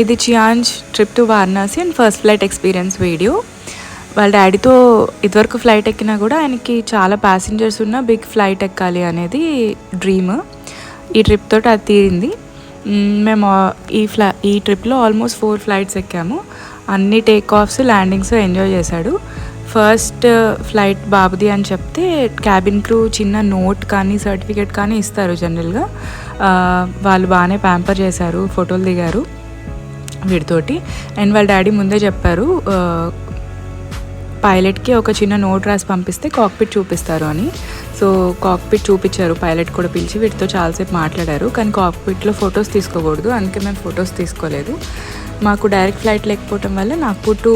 ఇది చియాంజ్ trip to Varanasi and first flight experience video. వాళ్ళ డాడీతో ఇదివరకు ఫ్లైట్ ఎక్కినా కూడా ఆయనకి చాలా ప్యాసింజర్స్ ఉన్న బిగ్ ఫ్లైట్ ఎక్కాలి అనేది డ్రీమ్. ఈ ట్రిప్ తోటి అది తీరింది. మేము ఈ ట్రిప్లో ఆల్మోస్ట్ 4 ఫ్లైట్స్ ఎక్కాము. అన్ని టేక్ ఆఫ్స్ ల్యాండింగ్స్ ఎంజాయ్ చేశాడు. ఫస్ట్ ఫ్లైట్ బాబుది అని చెప్తే క్యాబిన్ క్రూ చిన్న నోట్ కానీ సర్టిఫికేట్ కానీ ఇస్తారు జనరల్గా. వాళ్ళు బాగానే ప్యాంపర్ చేశారు, ఫోటోలు దిగారు వీడితోటి. అండ్ వాళ్ళ డాడీ ముందే చెప్పారు పైలట్కి ఒక చిన్న నోట్ రాసి పంపిస్తే కాక్పిట్ చూపిస్తారు అని. సో కాక్పిట్ చూపించారు, పైలట్ కూడా పిలిచి వీటితో చాలాసేపు మాట్లాడారు. కానీ కాక్పిట్లో ఫొటోస్ తీసుకోకూడదు, అందుకే మేము ఫొటోస్ తీసుకోలేదు. మాకు డైరెక్ట్ ఫ్లైట్ లేకపోవటం వల్ల నాగ్పూర్ టు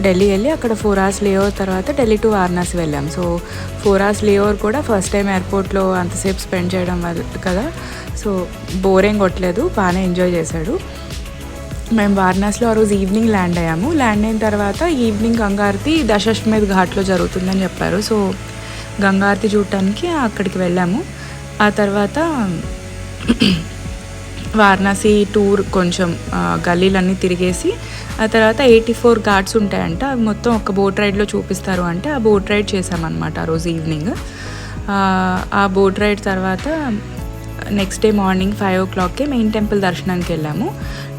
ఢిల్లీ వెళ్ళి అక్కడ 4 hours లేఓవర్ తర్వాత ఢిల్లీ టు వారణాసి వెళ్ళాం. సో 4 hours లేఓవర్ కూడా ఫస్ట్ టైం ఎయిర్పోర్ట్లో అంతసేపు స్పెండ్ చేయడం వల్ల కదా, సో బోరేం కొట్టలేదు, బాగానే ఎంజాయ్ చేశాడు. మేము వారణాసిలో ఆ రోజు ఈవినింగ్ ల్యాండ్ అయ్యాము. ల్యాండ్ అయిన తర్వాత ఈవినింగ్ గంగారతి దశాశ్వమేధ్ ఘాట్లో జరుగుతుందని చెప్పారు. సో గంగారతి చూడటానికి అక్కడికి వెళ్ళాము. ఆ తర్వాత వారణాసి టూర్ కొంచెం గల్లీలన్నీ తిరిగేసి ఆ తర్వాత 84 ఘాట్స్ ఉంటాయంట, అవి మొత్తం ఒక బోట్ రైడ్లో చూపిస్తారు అంటే ఆ బోట్ రైడ్ చేసామన్నమాట ఆ రోజు ఈవినింగ్. ఆ బోట్ రైడ్ తర్వాత నెక్స్ట్ డే మార్నింగ్ 5 o'clockకే మెయిన్ టెంపుల్ దర్శనానికి వెళ్ళాము.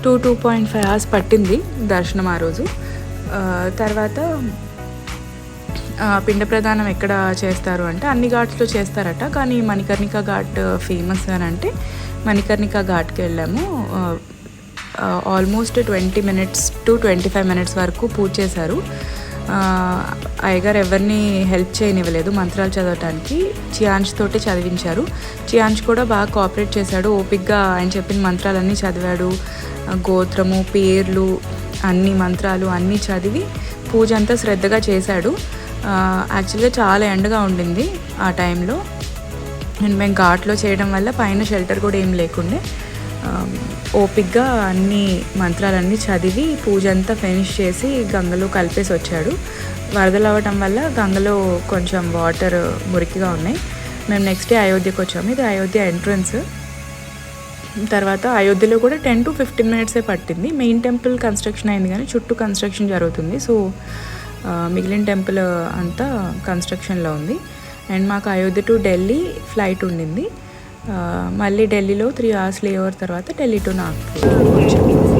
2.5 hours పట్టింది దర్శనం ఆ రోజు. తర్వాత పిండ ప్రదానం ఎక్కడ చేస్తారు అంటే అన్ని ఘాట్స్లో చేస్తారట, కానీ మణికర్ణిక ఘాట్ ఫేమస్ అని అంటే మణికర్ణిక ఘాట్కి వెళ్ళాము. ఆల్మోస్ట్ 20 minutes to 25 minutes వరకు పూజ చేశారు. అయ్యగారు ఎవరిని హెల్ప్ చేయనివ్వలేదు మంత్రాలు చదవటానికి, చియాంజ్ తోటి చదివించారు. చియాంజ్ కూడా బాగా కోఆపరేట్ చేశాడు, ఓపిక్గా ఆయన చెప్పిన మంత్రాలన్నీ చదివాడు. గోత్రము, పేర్లు, అన్ని మంత్రాలు అన్నీ చదివి పూజ అంతా శ్రద్ధగా చేశాడు. యాక్చువల్గా చాలా ఎండగా ఉండింది ఆ టైంలో, అండ్ మేము ఘాట్లో చేయడం వల్ల పైన షెల్టర్ కూడా ఏం లేకుండే ఓపిక్గా అన్ని మంత్రాలన్నీ చదివి పూజ అంతా ఫినిష్ చేసి గంగలో కలిపేసి వచ్చాడు. వరదలు అవ్వటం వల్ల గంగలో కొంచెం వాటర్ మురికిగా ఉన్నాయి. మేము నెక్స్ట్ డే అయోధ్యకు వచ్చాము. ఇది అయోధ్య ఎంట్రన్స్. తర్వాత అయోధ్యలో కూడా 10 to 15 minutes పట్టింది. మెయిన్ టెంపుల్ కన్స్ట్రక్షన్ అయింది కానీ చుట్టూ కన్స్ట్రక్షన్ జరుగుతుంది. సో మిగిలిన టెంపుల్ అంతా కన్స్ట్రక్షన్లో ఉంది. అండ్ మాకు అయోధ్య టు ఢిల్లీ ఫ్లైట్ ఉండింది. మళ్ళీ ఢిల్లీలో 3 hours లేఓవర్ తర్వాత ఢిల్లీ టు నాగ్పూర్ వచ్చాము.